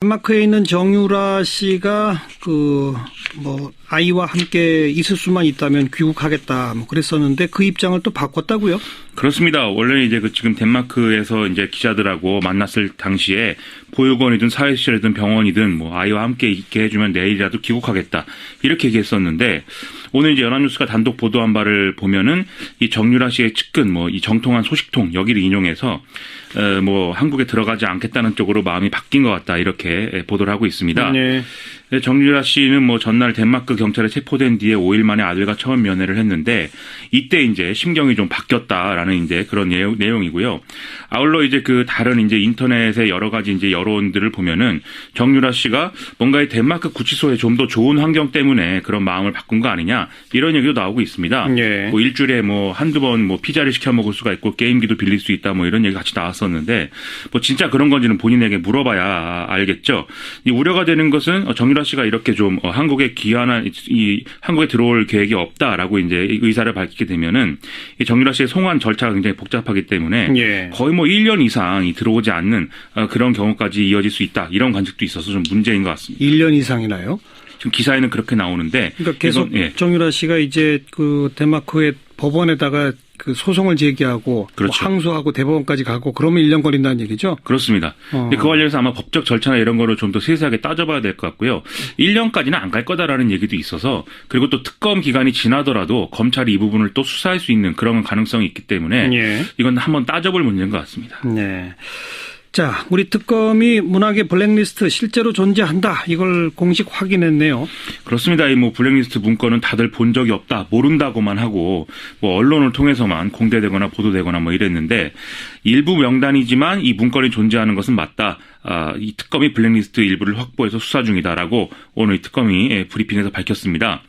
덴마크에 있는 정유라 씨가 아이와 함께 있을 수만 있다면 귀국하겠다 그랬었는데 그 입장을 또 바꿨다고요? 그렇습니다. 원래 이제 지금 덴마크에서 이제 기자들하고 만났을 당시에 보육원이든 사회시설이든 병원이든 아이와 함께 있게 해주면 내일이라도 귀국하겠다 이렇게 얘기했었는데 오늘 이제 연합뉴스가 단독 보도한 바를 보면은 이 정유라 씨의 측근 이 정통한 소식통 여기를 인용해서 한국에 들어가지 않겠다는 쪽으로 마음이 바뀐 것 같다 이렇게 보도를 하고 있습니다. 네. 정유라 씨는 전날 덴마크 경찰에 체포된 뒤에 5일 만에 아들과 처음 면회를 했는데 이때 이제 심경이 좀 바뀌었다라는 이제 그런 내용이고요. 아울러 이제 다른 이제 인터넷의 여러 가지 이제 여론들을 보면은 정유라 씨가 뭔가 이 덴마크 구치소에 좀 더 좋은 환경 때문에 그런 마음을 바꾼 거 아니냐 이런 얘기도 나오고 있습니다. 네. 일주일에 한두 번 피자를 시켜 먹을 수가 있고 게임기도 빌릴 수 있다 이런 얘기 같이 나왔었는데 진짜 그런 건지는 본인에게 물어봐야 알겠죠. 이 우려가 되는 것은 정유라 씨가 이렇게 좀 한국에 한국에 들어올 계획이 없다라고 이제 의사를 밝히게 되면은 이 정유라 씨의 송환 절차가 굉장히 복잡하기 때문에 예. 거의 1년 이상이 들어오지 않는 그런 경우까지 이어질 수 있다 이런 관측도 있어서 좀 문제인 것 같습니다. 1년 이상이나요? 지금 기사에는 그렇게 나오는데 그러니까 계속 예. 정유라 씨가 이제 덴마크의 법원에다가 소송을 제기하고 그렇죠. 항소하고 대법원까지 가고 그러면 1년 걸린다는 얘기죠? 그렇습니다. 근데 그 관련해서 아마 법적 절차나 이런 거를 좀 더 세세하게 따져봐야 될 것 같고요. 1년까지는 안 갈 거다라는 얘기도 있어서 그리고 또 특검 기간이 지나더라도 검찰이 이 부분을 또 수사할 수 있는 그런 가능성이 있기 때문에 예. 이건 한번 따져볼 문제인 것 같습니다. 네. 자, 우리 특검이 문학의 블랙리스트 실제로 존재한다. 이걸 공식 확인했네요. 그렇습니다. 이 블랙리스트 문건은 다들 본 적이 없다, 모른다고만 하고 언론을 통해서만 공개되거나 보도되거나 이랬는데 일부 명단이지만 이 문건이 존재하는 것은 맞다. 이 특검이 블랙리스트 일부를 확보해서 수사 중이다라고 오늘 이 특검이 브리핑에서 밝혔습니다.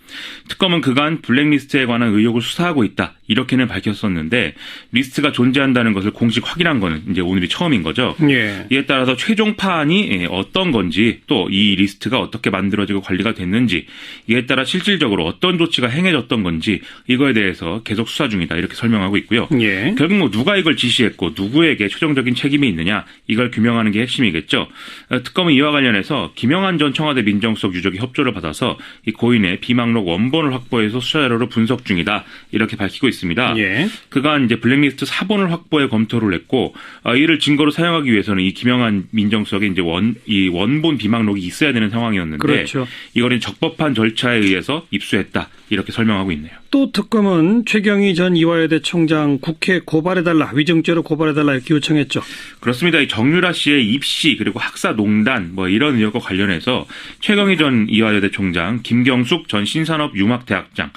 특검은 그간 블랙리스트에 관한 의혹을 수사하고 있다. 이렇게는 밝혔었는데 리스트가 존재한다는 것을 공식 확인한 거는 이제 오늘이 처음인 거죠. 예. 이에 따라서 최종 파안이 어떤 건지 또 이 리스트가 어떻게 만들어지고 관리가 됐는지 이에 따라 실질적으로 어떤 조치가 행해졌던 건지 이거에 대해서 계속 수사 중이다. 이렇게 설명하고 있고요. 예. 결국 누가 이걸 지시했고 누구에게 최종적인 책임이 있느냐 이걸 규명하는 게 핵심이겠죠. 특검은 이와 관련해서 김영한 전 청와대 민정수석 유족이 협조를 받아서 이 고인의 비망록 원본을 확보해서 수사 자료로 분석 중이다. 이렇게 밝히고 있습니다. 예. 그간 이제 블랙리스트 사본을 확보해 검토를 했고 이를 증거로 사용하기 위해서는 이 김영한 민정수석의 이제 원본 비망록이 있어야 되는 상황이었는데 그렇죠. 이거는 적법한 절차에 의해서 입수했다. 이렇게 설명하고 있네요. 또 특검은 최경희 전 이화여대 총장 국회 고발해달라, 위증죄로 고발해달라 이렇게 요청했죠. 그렇습니다. 이 정유라 씨의 입시 그리고 학사농단 이런 의혹과 관련해서 최경희 전 이화여대 총장, 김경숙 전 신산업융합대학장,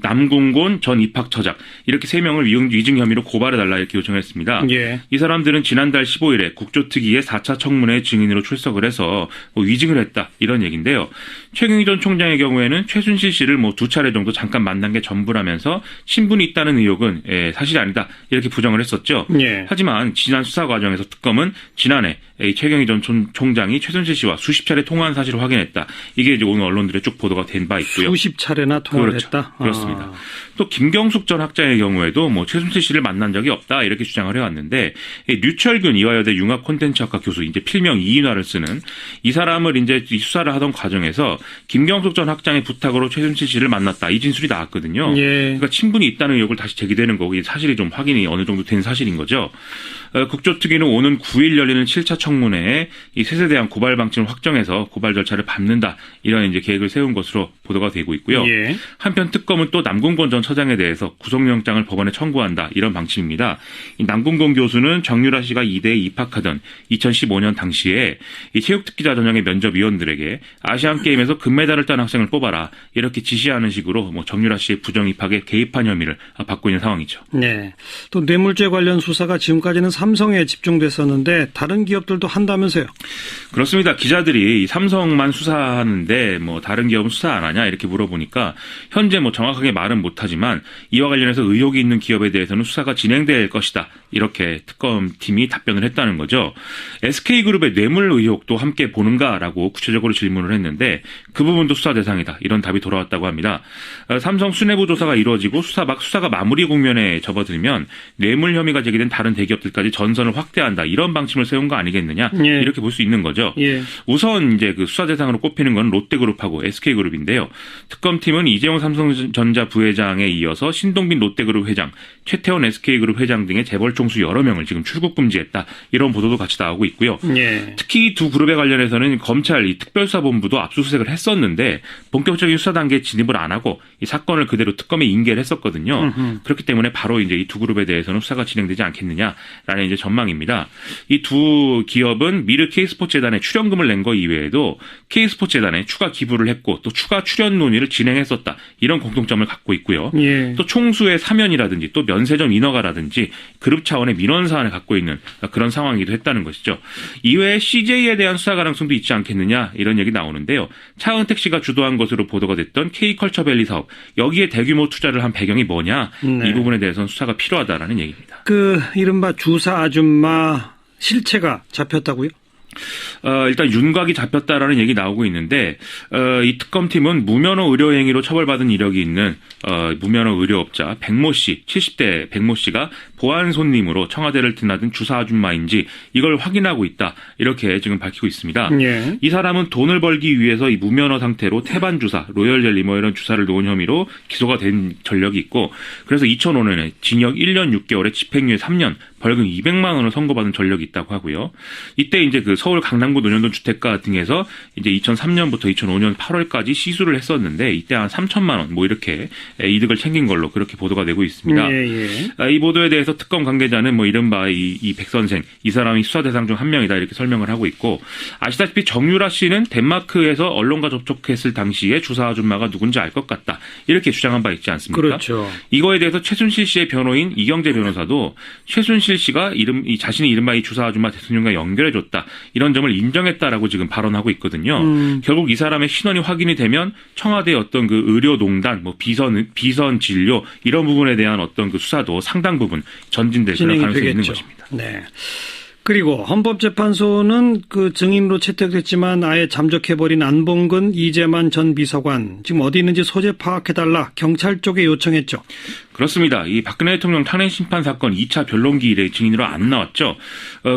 남궁곤 전 입학처장 이렇게 3명을 위증 혐의로 고발해달라 이렇게 요청했습니다. 예. 이 사람들은 지난달 15일에 국조특위의 4차 청문회 증인으로 출석을 해서 위증을 했다 이런 얘기인데요. 최경희 전 총장의 경우에는 최순실 씨를 2차례 정도 잠깐 만난 게 전부라면서 친분이 있다는 의혹은 사실이 아니다 이렇게 부정을 했었죠. 예. 하지만 지난 수사 과정에서 특검은 지난해 최경희 전 총장이 최순실 씨와 수십 차례 통화한 사실을 확인했다. 이게 이제 오늘 언론들에 쭉 보도가 된 바 있고요. 수십 차례나 통화를 그렇죠. 했다? 그렇습니다. 또 김경숙 전 학장의 경우에도 최순실 씨를 만난 적이 없다 이렇게 주장을 해왔는데 류철균 이화여대 융합-콘텐츠학과 교수 이제 필명 이인화를 쓰는 이 사람을 이제 수사를 하던 과정에서 김경숙 전 학장의 부탁으로 최순실 씨를 만났다 이 진술이 나왔거든요. 예. 그러니까 친분이 있다는 의혹을 다시 제기되는 거고 사실이 좀 확인이 어느 정도 된 사실인 거죠. 국조특위는 오는 9일 열리는 7차 청문회에 이 세세대한 고발 방침을 확정해서 고발 절차를 밟는다 이런 이제 계획을 세운 것으로 보도가 되고 있고요. 예. 한편 특검은 또 남궁곤 전 처장에 대해서 구속영장을 법원에 청구한다 이런 방침입니다. 이 남궁곤 교수는 정유라 씨가 이대에 입학하던 2015년 당시에 이 체육특기자 전형의 면접위원들에게 아시안 게임에서 금메달을 딴 학생을 뽑아라 이렇게 지시하는 식으로 정유라 씨의 부정 입학에 개입한 혐의를 받고 있는 상황이죠. 네. 또 뇌물죄 관련 수사가 지금까지는 삼성에 집중됐었는데 다른 기업들도 한다면서요? 그렇습니다. 기자들이 삼성만 수사하는데 다른 기업은 수사 안 하냐 이렇게 물어보니까 현재 정확하게 말은 못하지만 이와 관련해서 의혹이 있는 기업에 대해서는 수사가 진행될 것이다. 이렇게 특검팀이 답변을 했다는 거죠. SK그룹의 뇌물 의혹도 함께 보는가라고 구체적으로 질문을 했는데 그 부분도 수사 대상이다. 이런 답이 돌아왔다고 합니다. 있습니다. 삼성 수뇌부 조사가 이루어지고 수사가 마무리 국면에 접어들면 뇌물 혐의가 제기된 다른 대기업들까지 전선을 확대한다. 이런 방침을 세운 거 아니겠느냐. 예. 이렇게 볼 수 있는 거죠. 예. 우선 이제 그 수사 대상으로 꼽히는 건 롯데그룹하고 SK그룹인데요. 특검팀은 이재용 삼성전자 부회장에 이어서 신동빈 롯데그룹 회장, 최태원 SK그룹 회장 등의 재벌 총수 여러 명을 지금 출국 금지했다. 이런 보도도 같이 나오고 있고요. 예. 특히 이 두 그룹에 관련해서는 검찰 이 특별수사본부도 압수수색을 했었는데 본격적인 수사 단계에 진입을 안 하고 이 사건을 그대로 특검에 인계를 했었거든요. 그렇기 때문에 바로 이제 이 두 그룹에 대해서는 수사가 진행되지 않겠느냐라는 이제 전망입니다. 이 두 기업은 미르 K스포츠 재단에 출연금을 낸 거 이외에도 K스포츠 재단에 추가 기부를 했고 또 추가 출연 논의를 진행했었다. 이런 공통점을 갖고 있고요. 예. 또 총수의 사면이라든지 또 면세점 인허가라든지 그룹 차원의 민원 사안을 갖고 있는 그런 상황이기도 했다는 것이죠. 이외에 CJ에 대한 수사 가능성도 있지 않겠느냐 이런 얘기 나오는데요. 차은택 씨가 주도한 것으로 보도가 됐던 K컬처밸리 사업 여기에 대규모 투자를 한 배경이 뭐냐 네. 이 부분에 대해서는 수사가 필요하다라는 얘기입니다. 그 이른바 주사 아줌마 실체가 잡혔다고요? 일단 윤곽이 잡혔다라는 얘기 나오고 있는데 이 특검팀은 무면허 의료 행위로 처벌받은 이력이 있는 무면허 의료업자 백모 씨, 70대 백모 씨가 보안 손님으로 청와대를 드나든 주사 아줌마인지 이걸 확인하고 있다. 이렇게 지금 밝히고 있습니다. 예. 이 사람은 돈을 벌기 위해서 이 무면허 상태로 태반 주사, 로열 젤리 뭐 이런 주사를 놓은 혐의로 기소가 된 전력이 있고 그래서 2005년에 징역 1년 6개월에 집행유예 3년, 벌금 200만 원을 선고받은 전력이 있다고 하고요. 이때 이제 그 서울 강남구 논현동 주택가 등에서 이제 2003년부터 2005년 8월까지 시술을 했었는데 이때 한 3천만 원 뭐 이렇게 이득을 챙긴 걸로 그렇게 보도가 되고 있습니다. 예, 예. 이 보도에 대해서 특검 관계자는 뭐 이른바 이 백 선생 이 사람이 수사 대상 중 한 명이다 이렇게 설명을 하고 있고 아시다시피 정유라 씨는 덴마크에서 언론과 접촉했을 당시에 주사 아줌마가 누군지 알 것 같다 이렇게 주장한 바 있지 않습니까? 그렇죠. 이거에 대해서 최순실 씨의 변호인 이경재 변호사도 최순실 씨가 자신이 이른바 이 주사 아줌마 대통령과 연결해줬다 이런 점을 인정했다라고 지금 발언하고 있거든요. 결국 이 사람의 신원이 확인이 되면 청와대의 어떤 그 의료농단, 뭐 비선 진료 이런 부분에 대한 어떤 그 수사도 상당 부분 전진될 그런 가능성이 있는 것입니다. 네. 그리고 헌법재판소는 그 증인으로 채택됐지만 아예 잠적해버린 안봉근 이재만 전 비서관 지금 어디 있는지 소재 파악해달라 경찰 쪽에 요청했죠. 그렇습니다. 이 박근혜 대통령 탄핵 심판 사건 2차 변론기일에 증인으로 안 나왔죠.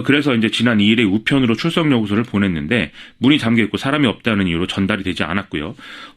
그래서 이제 지난 2일에 우편으로 출석 요구서를 보냈는데 문이 잠겨 있고 사람이 없다는 이유로 전달이 되지 않았고요.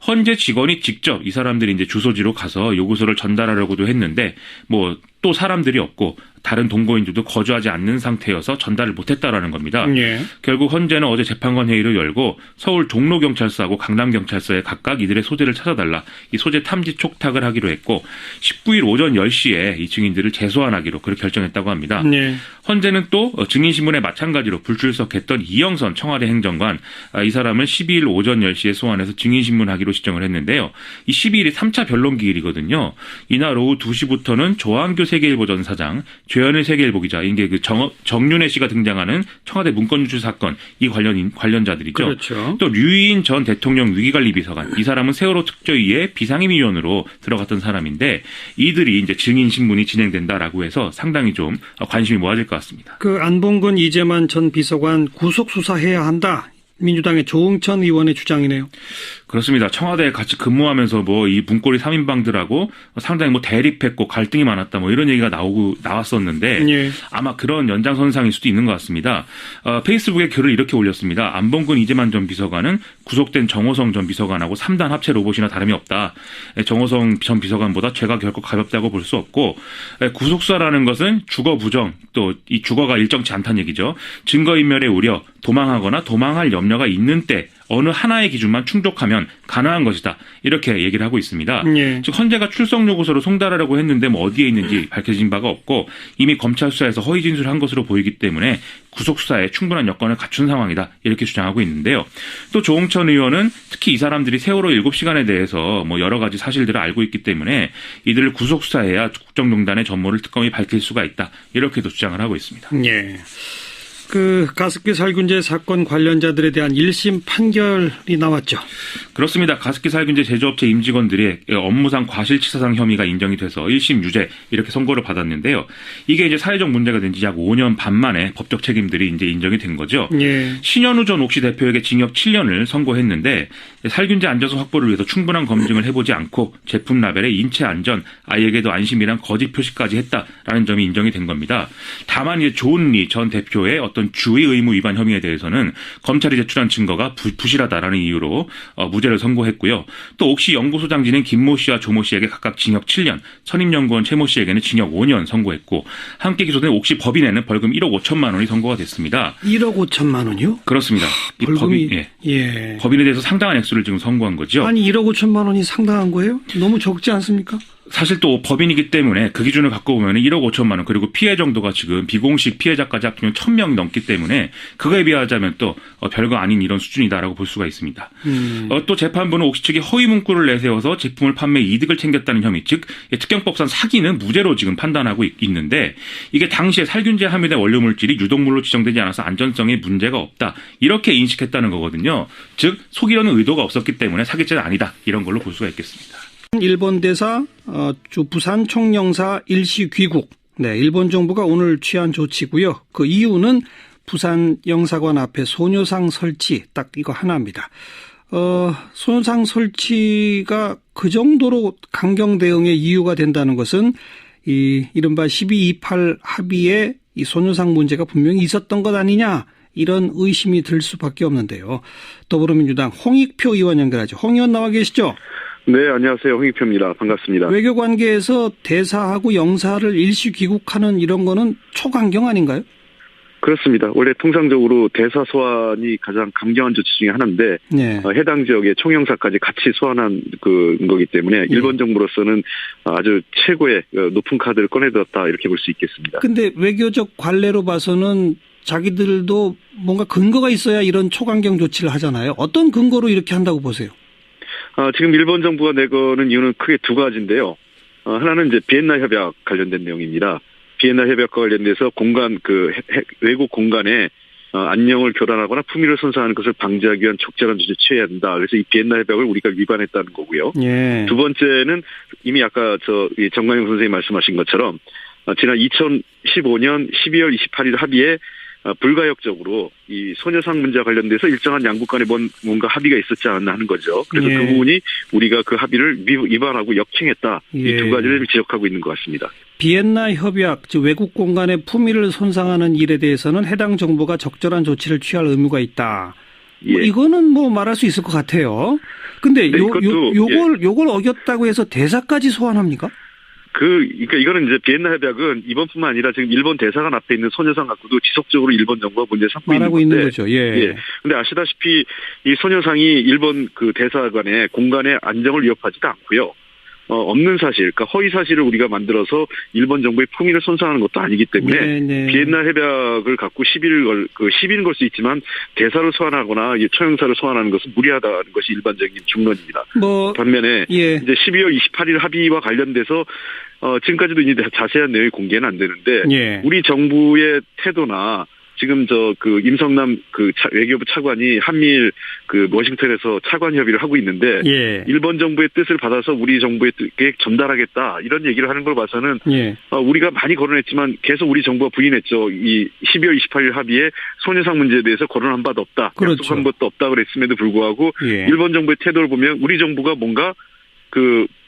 헌재 직원이 직접 이 사람들이 이제 주소지로 가서 요구서를 전달하려고도 했는데 뭐 또 사람들이 없고 다른 동거인들도 거주하지 않는 상태여서 전달을 못했다라는 겁니다. 예. 결국 헌재는 어제 재판관 회의를 열고 서울 종로경찰서하고 강남경찰서에 각각 이들의 소재를 찾아달라 이 소재 탐지 촉탁을 하기로 했고 19일 오전 10시에 이 증인들을 재소환하기로 그렇게 결정했다고 합니다. 예. 헌재는 또 증인신문에 마찬가지로 불출석했던 이영선 청와대 행정관 이 사람을 12일 오전 10시에 소환해서 증인신문하기로 지정을 했는데요. 이 12일이 3차 변론기일이거든요. 이날 오후 2시부터는 조항규 세계일보 전 사장, 최현일 세계일보 기자, 이게 그 정윤혜 씨가 등장하는 청와대 문건 유출 사건 이 관련자들이죠. 그렇죠. 또 류인 전 대통령 위기관리 비서관, 이 사람은 세월호 특조위에 비상임위원으로 들어갔던 사람인데 이들이 이제 증인 신문이 진행된다라고 해서 상당히 좀 관심이 모아질 것 같습니다. 그 안봉근 이재만 전 비서관 구속 수사해야 한다. 민주당의 조응천 의원의 주장이네요. 그렇습니다. 청와대에 같이 근무하면서 뭐 이 문고리 3인방들하고 상당히 뭐 대립했고 갈등이 많았다 뭐 이런 얘기가 나왔었는데 예. 아마 그런 연장선상일 수도 있는 것 같습니다. 페이스북에 글을 이렇게 올렸습니다. 안봉근 이재만 전 비서관은 구속된 정호성 전 비서관하고 3단 합체 로봇이나 다름이 없다. 정호성 전 비서관보다 죄가 결코 가볍다고 볼 수 없고 구속수사라는 것은 주거 부정 또 이 주거가 일정치 않다는 얘기죠. 증거인멸의 우려, 도망하거나 도망할 염려가 있는 때 어느 하나의 기준만 충족하면 가능한 것이다. 이렇게 얘기를 하고 있습니다. 예. 즉 헌재가 출석 요구서를 송달하려고 했는데 뭐 어디에 있는지 밝혀진 바가 없고 이미 검찰 수사에서 허위 진술한 것으로 보이기 때문에 구속 수사에 충분한 여건을 갖춘 상황이다. 이렇게 주장하고 있는데요. 또 조응천 의원은 특히 이 사람들이 세월호 7시간에 대해서 뭐 여러 가지 사실들을 알고 있기 때문에 이들을 구속 수사해야 국정농단의 전모를 특검이 밝힐 수가 있다. 이렇게도 주장을 하고 있습니다. 예. 그 가습기 살균제 사건 관련자들에 대한 1심 판결이 나왔죠. 그렇습니다. 가습기 살균제 제조업체 임직원들이 업무상 과실치사상 혐의가 인정이 돼서 1심 유죄 이렇게 선고를 받았는데요. 이게 이제 사회적 문제가 된 지 약 5년 반 만에 법적 책임들이 이제 인정이 된 거죠. 예. 신현우 전 옥시 대표에게 징역 7년을 선고했는데 살균제 안전성 확보를 위해서 충분한 검증을 해보지 않고 제품 라벨에 인체 안전, 아이에게도 안심이란 거짓 표시까지 했다라는 점이 인정이 된 겁니다. 다만 이제 조은리 전 대표의 어떤 주의 의무 위반 혐의에 대해서는 검찰이 제출한 증거가 부실하다라는 이유로 무죄를 선고했고요. 또 옥시 연구소장 지낸 김모 씨와 조모 씨에게 각각 징역 7년, 선임연구원 최모 씨에게는 징역 5년 선고했고 함께 기소된 옥시 법인에는 벌금 1억 5천만 원이 선고가 됐습니다. 1억 5천만 원이요? 그렇습니다. 이 벌금이 예. 법인에 대해서 상당한 액수를 지금 선고한 거죠. 아니 1억 5천만 원이 상당한 거예요? 너무 적지 않습니까? 사실 또 법인이기 때문에 그 기준을 갖고 보면 1억 5천만 원 그리고 피해 정도가 지금 비공식 피해자까지 합치면 1,000명이 넘기 때문에 그거에 비하자면 또 별거 아닌 이런 수준이다라고 볼 수가 있습니다. 또 재판부는 옥시 측이 허위 문구를 내세워서 제품을 판매 이득을 챙겼다는 혐의 즉 특경법상 사기는 무죄로 지금 판단하고 있는데 이게 당시에 살균제에 함유된 원료 물질이 유독물로 지정되지 않아서 안전성에 문제가 없다 이렇게 인식했다는 거거든요. 즉 속이려는 의도가 없었기 때문에 사기죄는 아니다 이런 걸로 볼 수가 있겠습니다. 일본 대사 부산 총영사 일시 귀국. 네, 일본 정부가 오늘 취한 조치고요. 그 이유는 부산 영사관 앞에 소녀상 설치 딱 이거 하나입니다. 소녀상 설치가 그 정도로 강경 대응의 이유가 된다는 것은 이 이른바 12.28 합의에 이 소녀상 문제가 분명히 있었던 것 아니냐 이런 의심이 들 수밖에 없는데요. 더불어민주당 홍익표 의원 연결하죠. 홍 의원 나와 계시죠? 네, 안녕하세요. 홍익표입니다. 반갑습니다. 외교관계에서 대사하고 영사를 일시 귀국하는 이런 거는 초강경 아닌가요? 그렇습니다. 원래 통상적으로 대사 소환이 가장 강경한 조치 중에 하나인데 네. 해당 지역의 총영사까지 같이 소환한 거기 때문에 일본 정부로서는 아주 최고의 높은 카드를 꺼내들었다 이렇게 볼 수 있겠습니다. 근데 외교적 관례로 봐서는 자기들도 뭔가 근거가 있어야 이런 초강경 조치를 하잖아요. 어떤 근거로 이렇게 한다고 보세요? 지금 일본 정부가 내거는 이유는 크게 두 가지인데요. 하나는 이제 비엔나 협약 관련된 내용입니다. 비엔나 협약과 관련돼서 외국 공간에 안녕을 교란하거나 품위를 손상하는 것을 방지하기 위한 적절한 조치를 취해야 한다. 그래서 이 비엔나 협약을 우리가 위반했다는 거고요. 예. 두 번째는 이미 아까 정관용 선생님이 말씀하신 것처럼 지난 2015년 12월 28일 합의에 불가역적으로 이 소녀상 문제와 관련돼서 일정한 양국 간에 뭔가 합의가 있었지 않았나 하는 거죠. 그래서 그 부분이 우리가 그 합의를 위반하고 역행했다. 이 두 가지를 지적하고 있는 것 같습니다. 비엔나 협약, 즉 외국 공간의 품위를 손상하는 일에 대해서는 해당 정부가 적절한 조치를 취할 의무가 있다. 예. 이거는 뭐 말할 수 있을 것 같아요. 근데 네, 요걸 어겼다고 해서 대사까지 소환합니까? 그러니까 이거는 이제 비엔나 협약은 이번뿐만 아니라 지금 일본 대사관 앞에 있는 소녀상 갖고도 지속적으로 일본 정부가 문제 삼고 말하고 있는 거죠. 예. 근데 아시다시피 이 소녀상이 일본 그 대사관의 공간의 안정을 위협하지도 않고요. 없는 사실, 그러니까 허위 사실을 우리가 만들어서 일본 정부의 품위를 손상하는 것도 아니기 때문에 비엔나 협약을 갖고 시비는 걸 수 있지만 대사를 소환하거나 초영사를 소환하는 것은 무리하다는 것이 일반적인 중론입니다. 반면에 이제 12월 28일 합의와 관련돼서 지금까지도 이제 자세한 내용이 공개는 안 되는데 우리 정부의 태도나 지금 임성남 외교부 차관이 한미일 워싱턴에서 차관 협의를 하고 있는데 일본 정부의 뜻을 받아서 우리 정부에 전달하겠다 이런 얘기를 하는 걸 봐서는 우리가 많이 거론했지만 계속 우리 정부가 부인했죠. 이 12월 28일 합의에 소녀상 문제에 대해서 거론한 바도 없다. 그렇죠. 약속한 것도 없다 그랬음에도 불구하고 일본 정부의 태도를 보면 우리 정부가 뭔가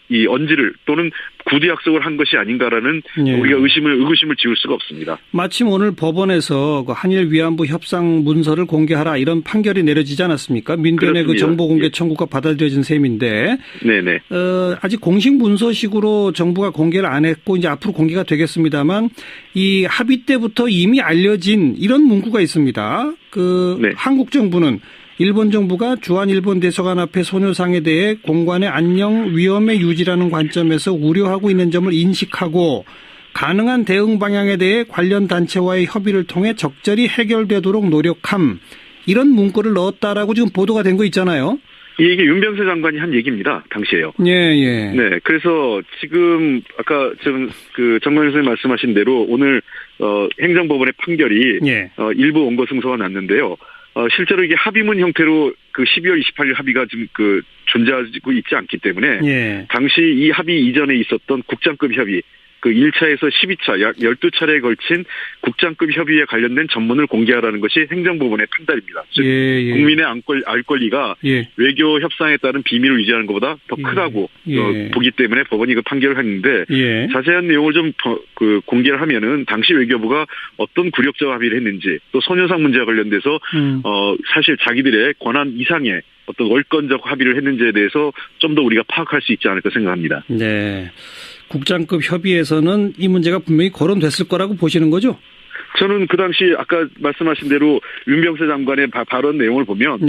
이 언지를 또는 구두 약속을 한 것이 아닌가라는 우리가 의구심을 지울 수가 없습니다. 마침 오늘 법원에서 한일 위안부 협상 문서를 공개하라 이런 판결이 내려지지 않았습니까? 민변의 그 정보 공개 청구가 받아들여진 셈인데, 네네. 아직 공식 문서식으로 정부가 공개를 안 했고 이제 앞으로 공개가 되겠습니다만 이 합의 때부터 이미 알려진 이런 문구가 있습니다. 한국 정부는 일본 정부가 주한 일본 대사관 앞에 소녀상에 대해 공간의 안녕 위험의 유지라는 관점에서 우려하고 있는 점을 인식하고 가능한 대응 방향에 대해 관련 단체와의 협의를 통해 적절히 해결되도록 노력함 이런 문구를 넣었다라고 지금 보도가 된 거 있잖아요. 이게 윤병세 장관이 한 얘기입니다. 당시에요. 네. 그래서 지금 아까 정관용 선생님 말씀하신 대로 오늘 행정법원의 판결이 예. 일부 원고 승소가 났는데요. 실제로 이게 합의문 형태로 그 12월 28일 합의가 지금 존재하고 있지 않기 때문에 예. 당시 이 합의 이전에 있었던 국장급 협의 그 1차에서 12차 약 12차례에 걸친 국장급 협의에 관련된 전문을 공개하라는 것이 행정법원의 판단입니다. 즉 예. 국민의 알 권리가 예. 외교 협상에 따른 비밀을 유지하는 것보다 더 크다고 보기 때문에 법원이 그 판결을 했는데 자세한 내용을 좀 공개를 하면은 당시 외교부가 어떤 굴욕적 합의를 했는지 또 소녀상 문제와 관련돼서 사실 자기들의 권한 이상의 어떤 월권적 합의를 했는지에 대해서 좀 더 우리가 파악할 수 있지 않을까 생각합니다. 네. 국장급 협의에서는 이 문제가 분명히 거론됐을 거라고 보시는 거죠? 저는 그 당시 아까 말씀하신 대로 윤병세 장관의 발언 내용을 보면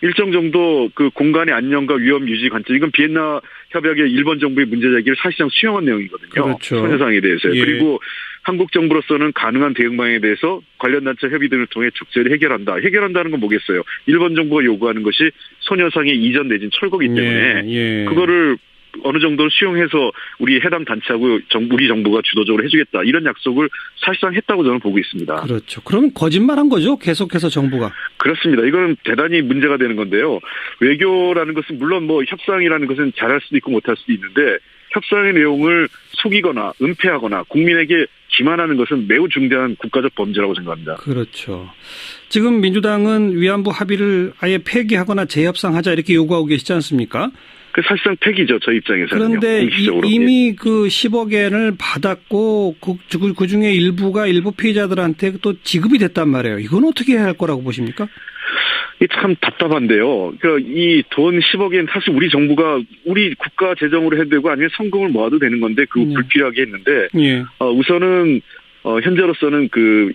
일정 정도 그 공간의 안녕과 위험 유지 관점 이건 비엔나 협약의 일본 정부의 문제 제기를 사실상 수용한 내용이거든요. 그렇죠. 소녀상에 대해서요. 그리고 한국 정부로서는 가능한 대응 방향에 대해서 관련 단체 협의 등을 통해 적절히 해결한다. 해결한다는 건 뭐겠어요? 일본 정부가 요구하는 것이 소녀상의 이전 내진 철거이기 때문에 그거를 어느 정도는 수용해서 우리 해당 단체하고 우리 정부가 주도적으로 해주겠다. 이런 약속을 사실상 했다고 저는 보고 있습니다. 그렇죠. 그러면 거짓말한 거죠? 계속해서 정부가. 그렇습니다. 이거는 대단히 문제가 되는 건데요. 외교라는 것은 물론 뭐 협상이라는 것은 잘할 수도 있고 못할 수도 있는데 협상의 내용을 속이거나 은폐하거나 국민에게 기만하는 것은 매우 중대한 국가적 범죄라고 생각합니다. 그렇죠. 지금 민주당은 위안부 합의를 아예 폐기하거나 재협상하자 이렇게 요구하고 계시지 않습니까? 그 사실상 폐기죠. 저희 입장에서는요. 그런데 이미 그 10억 엔을 받았고 그 중에 일부가 일부 피해자들한테 또 지급이 됐단 말이에요. 이건 어떻게 해야 할 거라고 보십니까? 이 참 답답한데요. 그러니까 이 돈 10억 엔 사실 우리 정부가 우리 국가 재정으로 해도 되고 아니면 성금을 모아도 되는 건데 그거 불필요하게 했는데 우선은 현재로서는 그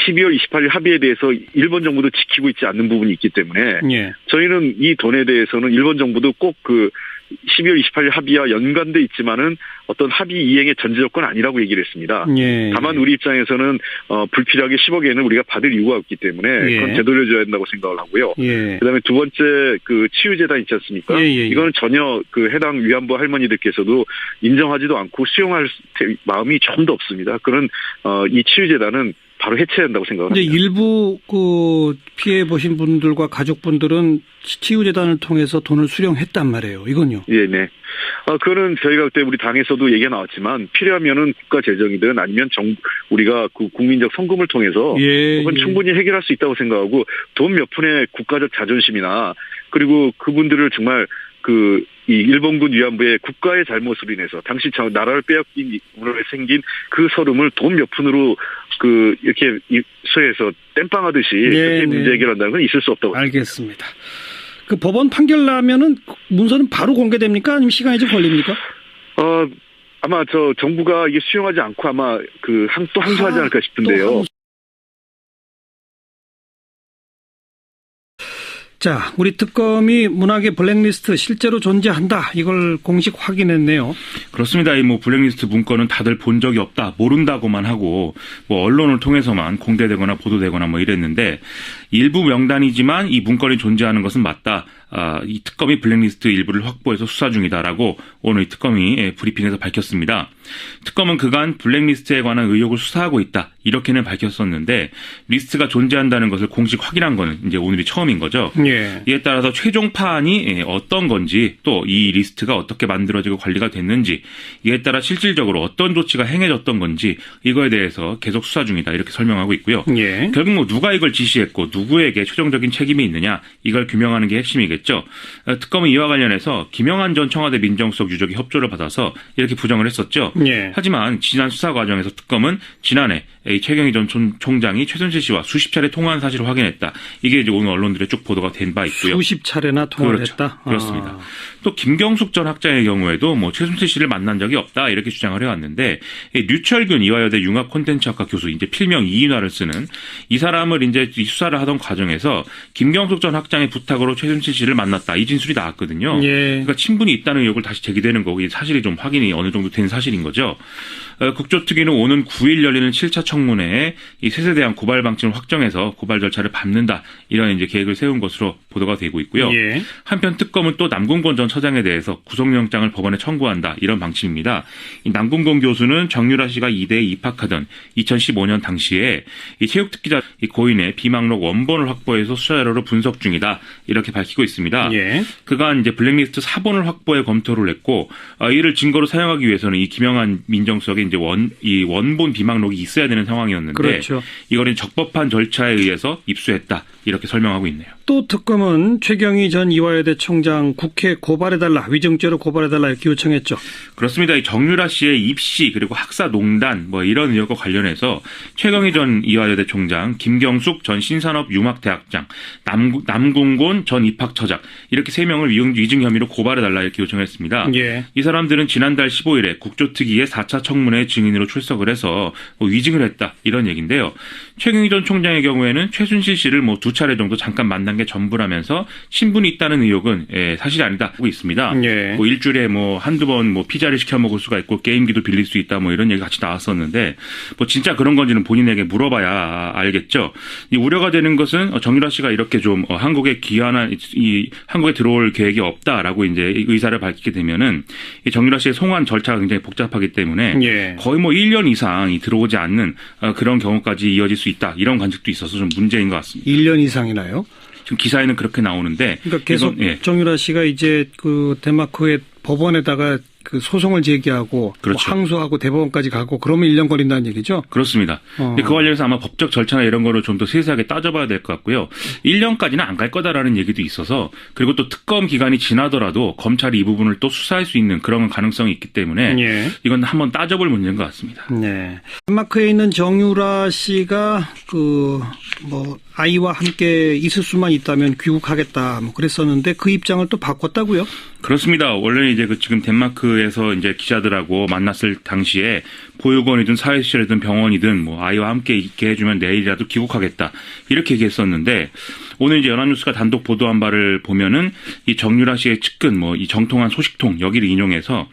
12월 28일 합의에 대해서 일본 정부도 지키고 있지 않는 부분이 있기 때문에 저희는 이 돈에 대해서는 일본 정부도 꼭 그 12월 28일 합의와 연관돼 있지만은 어떤 합의 이행의 전제 조건 아니라고 얘기를 했습니다. 다만 우리 입장에서는 불필요하게 10억 엔을 우리가 받을 이유가 없기 때문에 그건 되돌려줘야 된다고 생각을 하고요. 그다음에 두 번째 그 치유재단 있지 않습니까? 이거는 전혀 그 해당 위안부 할머니들께서도 인정하지도 않고 수용할 마음이 좀 더 없습니다. 그런 이 치유재단은 바로 해체해야 한다고 생각합니다. 일부 그 피해 보신 분들과 가족분들은 치유재단을 통해서 돈을 수령했단 말이에요. 이건요. 네. 그거는 저희가 그때 우리 당에서도 얘기가 나왔지만 필요하면은 국가 재정이든 아니면 우리가 그 국민적 성금을 통해서 그건 충분히 해결할 수 있다고 생각하고 돈 몇 푼의 국가적 자존심이나 그리고 그분들을 정말 이 일본군 위안부의 국가의 잘못으로 인해서 당시 나라를 빼앗긴 으로 생긴 그 서름을 돈 몇 푼으로 이렇게 소에서 땜빵하듯이 그렇게 문제 해결한다는 건 있을 수 없다고. 알겠습니다. 그 법원 판결 나면은 문서는 바로 공개됩니까? 아니면 시간이 좀 걸립니까? 아마 정부가 이게 수용하지 않고 아마 또 항소하지 않을까 싶은데요. 자, 우리 특검이 문학의 블랙리스트 실제로 존재한다. 이걸 공식 확인했네요. 그렇습니다. 이 블랙리스트 문건은 다들 본 적이 없다, 모른다고만 하고 언론을 통해서만 공개되거나 보도되거나 이랬는데 일부 명단이지만 이 문건이 존재하는 것은 맞다. 이 특검이 블랙리스트 일부를 확보해서 수사 중이다라고 오늘 이 특검이 브리핑에서 밝혔습니다. 특검은 그간 블랙리스트에 관한 의혹을 수사하고 있다. 이렇게는 밝혔었는데 리스트가 존재한다는 것을 공식 확인한 거는 이제 오늘이 처음인 거죠. 이에 따라서 최종 파안이 어떤 건지 또 이 리스트가 어떻게 만들어지고 관리가 됐는지 이에 따라 실질적으로 어떤 조치가 행해졌던 건지 이거에 대해서 계속 수사 중이다. 이렇게 설명하고 있고요. 결국 누가 이걸 지시했고 누구에게 최종적인 책임이 있느냐 이걸 규명하는 게 핵심이겠죠. 특검은 이와 관련해서 김영한 전 청와대 민정수석 유족이 협조를 받아서 이렇게 부정을 했었죠. 하지만 지난 수사 과정에서 특검은 지난해 최경희 전 총장이 최순실 씨와 수십 차례 통화한 사실을 확인했다. 이게 이제 오늘 언론들에 쭉 보도가 된 바 있고요. 수십 차례나 통화를 했다? 그렇습니다. 또 김경숙 전 학장의 경우에도 최순실 씨를 만난 적이 없다 이렇게 주장을 해왔는데 류철균 이화여대 융합-콘텐츠학과 교수 이제 필명 이인화를 쓰는 이 사람을 이제 수사를 하던 과정에서 김경숙 전 학장의 부탁으로 최순실 씨를 만났다 이 진술이 나왔거든요. 그러니까 친분이 있다는 의혹을 다시 제기되는 거고 이 사실이 좀 확인이 어느 정도 된 사실인 거죠. 국조특위는 오는 9일 열리는 7차 청문회에 이 셋에 대한 고발 방침을 확정해서 고발 절차를 밟는다 이런 이제 계획을 세운 것으로 보도가 되고 있고요. 예. 한편 특검은 또 남궁곤 전 처장에 대해서 구속영장을 법원에 청구한다 이런 방침입니다. 이 남궁곤 교수는 정유라 씨가 이대에 입학하던 2015년 당시에 이 체육특기자 이 고인의 비망록 원본을 확보해서 수사 자료로 분석 중이다 이렇게 밝히고 있습니다. 예. 그간 이제 블랙리스트 4본을 확보해 검토를 했고 이를 증거로 사용하기 위해서는 이 김영한 민정수석의 이제 원본 비망록이 있어야 되는 상황이었는데 그렇죠. 이거는 적법한 절차에 의해서 입수했다 이렇게 설명하고 있네요. 또 특검은 최경희 전 이화여대 총장 국회 고발해달라, 위증죄로 고발해달라 이렇게 요청했죠. 그렇습니다. 이 정유라 씨의 입시 그리고 학사 농단 뭐 이런 의혹과 관련해서 최경희 전 이화여대 총장, 김경숙 전 신산업융합대학장, 남궁곤 전 입학처장 이렇게 3명을 위증 혐의로 고발해달라 이렇게 요청했습니다. 예. 이 사람들은 지난달 15일에 국조특위의 4차 청문회 증인으로 출석을 해서 위증을 했다 이런 얘기인데요. 최경희 전 총장의 경우에는 최순실 씨를 2차례 정도 잠깐 만난 게 전부라면서 친분이 있다는 의혹은 사실이 아니다 하고 있습니다. 예. 일주일에 한두 번 피자를 시켜 먹을 수가 있고 게임기도 빌릴 수 있다 이런 얘기 같이 나왔었는데 진짜 그런 건지는 본인에게 물어봐야 알겠죠. 이 우려가 되는 것은 정유라 씨가 이렇게 좀 한국에 한국에 들어올 계획이 없다라고 이제 의사를 밝히게 되면은 이 정유라 씨의 송환 절차가 굉장히 복잡하기 때문에 예. 거의 1년 이상 들어오지 않는 그런 경우까지 이어질 수 있다 이런 관측도 있어서 좀 문제인 것 같습니다. 1년 이상이나요? 지금 기사에는 그렇게 나오는데 그러니까 계속 이건, 예. 정유라 씨가 이제 그 덴마크의 법원에다가 그 소송을 제기하고 그렇죠. 항소하고 대법원까지 가고 그러면 1년 걸린다는 얘기죠? 그렇습니다. 근데 그 관련해서 아마 법적 절차나 이런 거를 좀 더 세세하게 따져봐야 될 것 같고요. 1년까지는 안 갈 거다라는 얘기도 있어서 그리고 또 특검 기간이 지나더라도 검찰이 이 부분을 또 수사할 수 있는 그런 가능성이 있기 때문에 예. 이건 한번 따져볼 문제인 것 같습니다. 네. 덴마크에 있는 정유라 씨가 아이와 함께 있을 수만 있다면 귀국하겠다 그랬었는데 그 입장을 또 바꿨다고요? 그렇습니다. 원래 이제 지금 덴마크에서 이제 기자들하고 만났을 당시에 보육원이든 사회시설이든 병원이든 아이와 함께 있게 해주면 내일이라도 귀국하겠다 이렇게 얘기했었는데 오늘 이제 연합뉴스가 단독 보도한 바를 보면은 이 정유라 씨의 측근 이 정통한 소식통 여기를 인용해서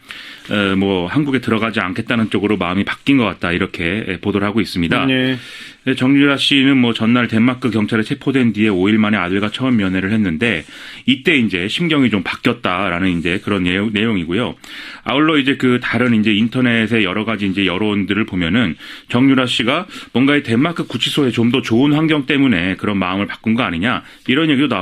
한국에 들어가지 않겠다는 쪽으로 마음이 바뀐 것 같다 이렇게 보도를 하고 있습니다. 네. 정유라 씨는 전날 덴마크 경찰에 체포된 뒤에 5일 만에 아들과 처음 면회를 했는데 이때 이제 심경이 좀 바뀌었다라는 이제 그런 내용이고요. 아울러 이제 다른 이제 인터넷의 여러 가지 이제 여론들을 보면은 정유라 씨가 뭔가 이 덴마크 구치소에 좀 더 좋은 환경 때문에 그런 마음을 바꾼 거 아니냐 이런 얘기도 나오고